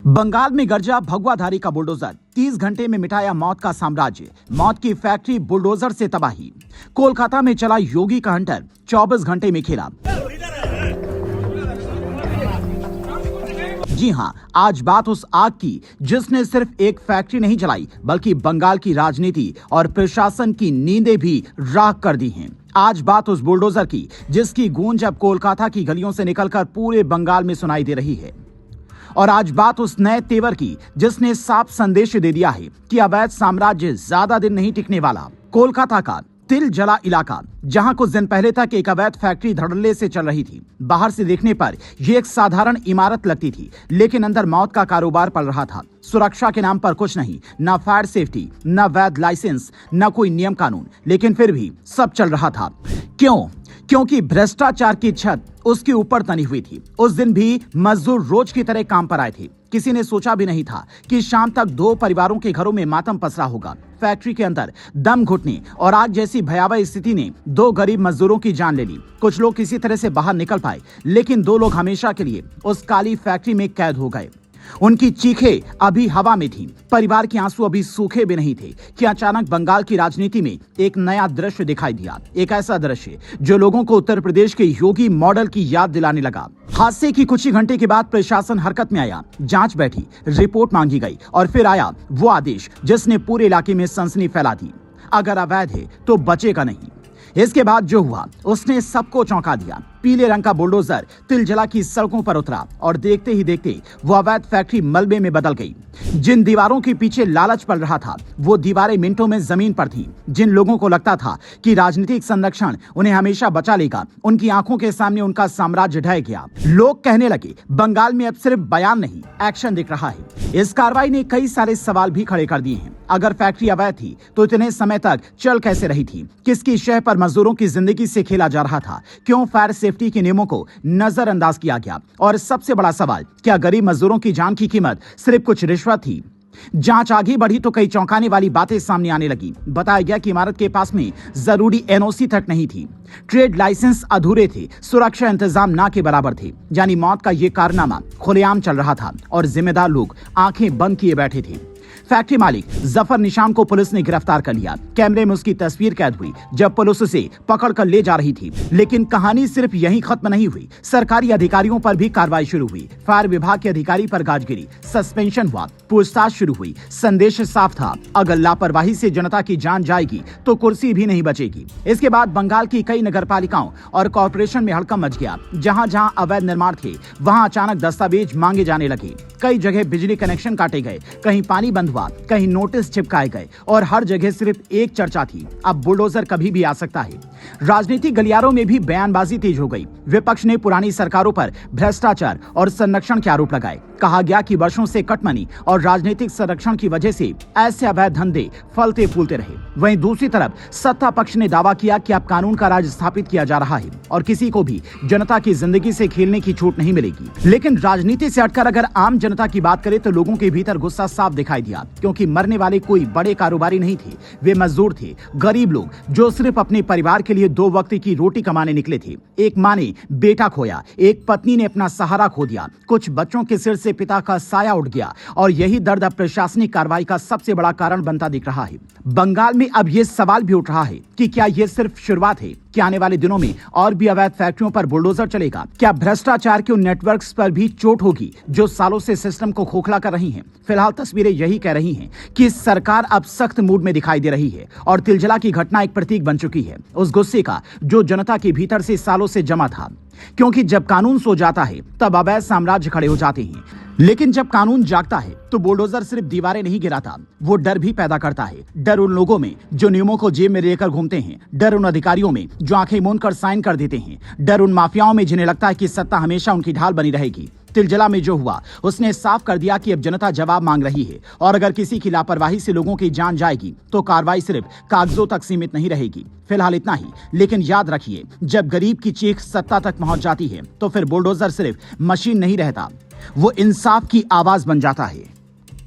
बंगाल में गरजा भगवाधारी का बुलडोजर 30 घंटे में मिटाया मौत का साम्राज्य। मौत की फैक्ट्री बुलडोजर से तबाही। कोलकाता में चला योगी का हंटर 24 घंटे में खेला। जी हां, आज बात उस आग की जिसने सिर्फ एक फैक्ट्री नहीं जलाई बल्कि बंगाल की राजनीति और प्रशासन की नींदें भी राख कर दी हैं। आज बात उस बुलडोजर की जिसकी गूंज अब कोलकाता की गलियों से निकलकर पूरे बंगाल में सुनाई दे रही है। और आज बात उस नए तेवर की जिसने साफ संदेश दे दिया है कि अवैध साम्राज्य ज्यादा दिन नहीं टिकने वाला। कोलकाता का तिल जला इलाका, जहां कुछ दिन पहले तक एक अवैध फैक्ट्री धड़ल्ले से चल रही थी। बाहर से देखने पर यह एक साधारण इमारत लगती थी, लेकिन अंदर मौत का कारोबार पल रहा था। सुरक्षा के नाम पर कुछ नहीं, न फायर सेफ्टी, न वैध लाइसेंस, न कोई नियम कानून, लेकिन फिर भी सब चल रहा था। क्यों? क्योंकि भ्रष्टाचार की छत उसके ऊपर तनी हुई थी। उस दिन भी मजदूर रोज की तरह काम पर आए थे। किसी ने सोचा भी नहीं था कि शाम तक 2 परिवारों के घरों में मातम पसरा होगा। फैक्ट्री के अंदर दम घुटने और आग जैसी भयावह स्थिति ने 2 गरीब मजदूरों की जान ले ली। कुछ लोग किसी तरह से बाहर निकल पाए, लेकिन 2 लोग हमेशा के लिए उस काली फैक्ट्री में कैद हो गए। उनकी चीखें अभी हवा में थीं, परिवार के आंसू अभी सूखे भी नहीं थे कि अचानक बंगाल की राजनीति में एक नया दृश्य दिखाई दिया। एक ऐसा दृश्य जो लोगों को उत्तर प्रदेश के योगी मॉडल की याद दिलाने लगा। हादसे की कुछ ही घंटे के बाद प्रशासन हरकत में आया, जांच बैठी, रिपोर्ट मांगी गई और फिर आया वो आदेश जिसने पूरे इलाके में सनसनी फैला दी। अगर अवैध है तो बचेगा नहीं। इसके बाद जो हुआ उसने सबको चौंका दिया। पीले रंग का बुलडोजर तिलजला की सड़कों पर उतरा और देखते ही देखते वो अवैध फैक्ट्री मलबे में बदल गई। जिन दीवारों के पीछे लालच पल रहा था वो दीवारें मिनटों में जमीन पर थीं। जिन लोगों को लगता था कि राजनीतिक संरक्षण उन्हें हमेशा बचा लेगा, उनकी आंखों के सामने उनका साम्राज्य ढह गया। लोग कहने लगे बंगाल में अब सिर्फ बयान नहीं, एक्शन दिख रहा है। इस कार्रवाई ने कई सारे सवाल भी खड़े कर दिए हैं। अगर फैक्ट्री अवैध थी तो इतने समय तक चल कैसे रही थी? किसकी शह पर मजदूरों की जिंदगी से खेला जा रहा था? क्यों फायर सेफ्टी के नियमों को नजरअंदाज किया गया? और सबसे बड़ा सवाल, क्या गरीब मजदूरों की जान की कीमत सिर्फ कुछ रिश्वत थी? जांच आगे बढ़ी तो कई चौंकाने वाली बातें सामने आने लगी। बताया गया कि इमारत के पास में जरूरी एनओसी तक नहीं थी, ट्रेड लाइसेंस अधूरे थे, सुरक्षा इंतजाम ना के बराबर थे। यानी मौत का यह कारनामा खुलेआम चल रहा था और जिम्मेदार लोग आंखें बंद किए बैठे थे। फैक्ट्री मालिक जफर निशान को पुलिस ने गिरफ्तार कर लिया। कैमरे में उसकी तस्वीर कैद हुई जब पुलिस उसे पकड़ कर ले जा रही थी। लेकिन कहानी सिर्फ यहीं खत्म नहीं हुई। सरकारी अधिकारियों पर भी कार्रवाई शुरू हुई। फायर विभाग के अधिकारी पर गाज गिरी, सस्पेंशन हुआ, पूछताछ शुरू हुई। संदेश साफ था, अगर लापरवाही से जनता की जान जाएगी तो कुर्सी भी नहीं बचेगी। इसके बाद बंगाल की कई नगरपालिकाओं और कॉर्पोरेशन में हड़कंप मच गया। जहां जहां अवैध निर्माण थे वहां अचानक दस्तावेज मांगे जाने लगे। कई जगह बिजली कनेक्शन काटे गए, कहीं पानी बंद हुआ, कहीं नोटिस चिपकाए गए और हर जगह सिर्फ एक चर्चा थी, अब बुलडोजर कभी भी आ सकता है। राजनीतिक गलियारों में भी बयानबाजी तेज हो गई। विपक्ष ने पुरानी सरकारों पर भ्रष्टाचार और संरक्षण के आरोप लगाए। कहा गया कि वर्षों से कटमनी और राजनीतिक संरक्षण की वजह से ऐसे अवैध धंधे फलते फूलते रहे। वहीं दूसरी तरफ सत्ता पक्ष ने दावा किया कि अब कानून का राज स्थापित किया जा रहा है और किसी को भी जनता की जिंदगी से खेलने की छूट नहीं मिलेगी। लेकिन राजनीति से हटकर अगर आम जनता की बात करें तो लोगों के भीतर गुस्सा साफ दिखाई दिया, क्योंकि मरने वाले कोई बड़े कारोबारी नहीं थे, वे मजदूर थे, गरीब लोग जो सिर्फ अपने परिवार के लिए 2 वक्त की रोटी कमाने निकले थे। एक माँ ने बेटा खोया, एक पत्नी ने अपना सहारा खो दिया, कुछ बच्चों के सिर से पिता का साया उठ गया और यही दर्द अब प्रशासनिक कार्रवाई का सबसे बड़ा कारण बनता दिख रहा है। बंगाल में अब यह सवाल भी उठ रहा है कि क्या यह सिर्फ शुरुआत है? क्या आने वाले दिनों में और भी अवैध फैक्ट्रियों पर बुलडोजर चलेगा? क्या भ्रष्टाचार के उन नेटवर्क्स पर भी चोट होगी जो सालों से सिस्टम को खोखला कर रही हैं? फिलहाल तस्वीरें यही कह रही हैं कि सरकार अब सख्त मूड में दिखाई दे रही है और तिलजला की घटना एक प्रतीक बन चुकी है उस गुस्से का जो जनता के भीतर से सालों से जमा था। क्योंकि जब कानून सो जाता है तब अवैध साम्राज्य खड़े हो जाते हैं, लेकिन जब कानून जागता है तो बुलडोजर सिर्फ दीवारें नहीं गिराता, वो डर भी पैदा करता है। डर उन लोगों में जो नियमों को जेब में लेकर घूमते हैं, डर उन अधिकारियों में जो आंखें मूंद कर साइन कर देते हैं, डर उन माफियाओं में जिन्हें लगता है कि सत्ता हमेशा उनकी ढाल बनी रहेगी। तिलजला में जो हुआ उसने साफ कर दिया कि अब जनता जवाब मांग रही है और अगर किसी की लापरवाही से लोगों की जान जाएगी तो कार्रवाई सिर्फ कागजों तक सीमित नहीं रहेगी। फिलहाल इतना ही, लेकिन याद रखिए, जब गरीब की चीख सत्ता तक पहुंच जाती है तो फिर बुलडोजर सिर्फ मशीन नहीं रहता, वो इंसाफ की आवाज बन जाता है।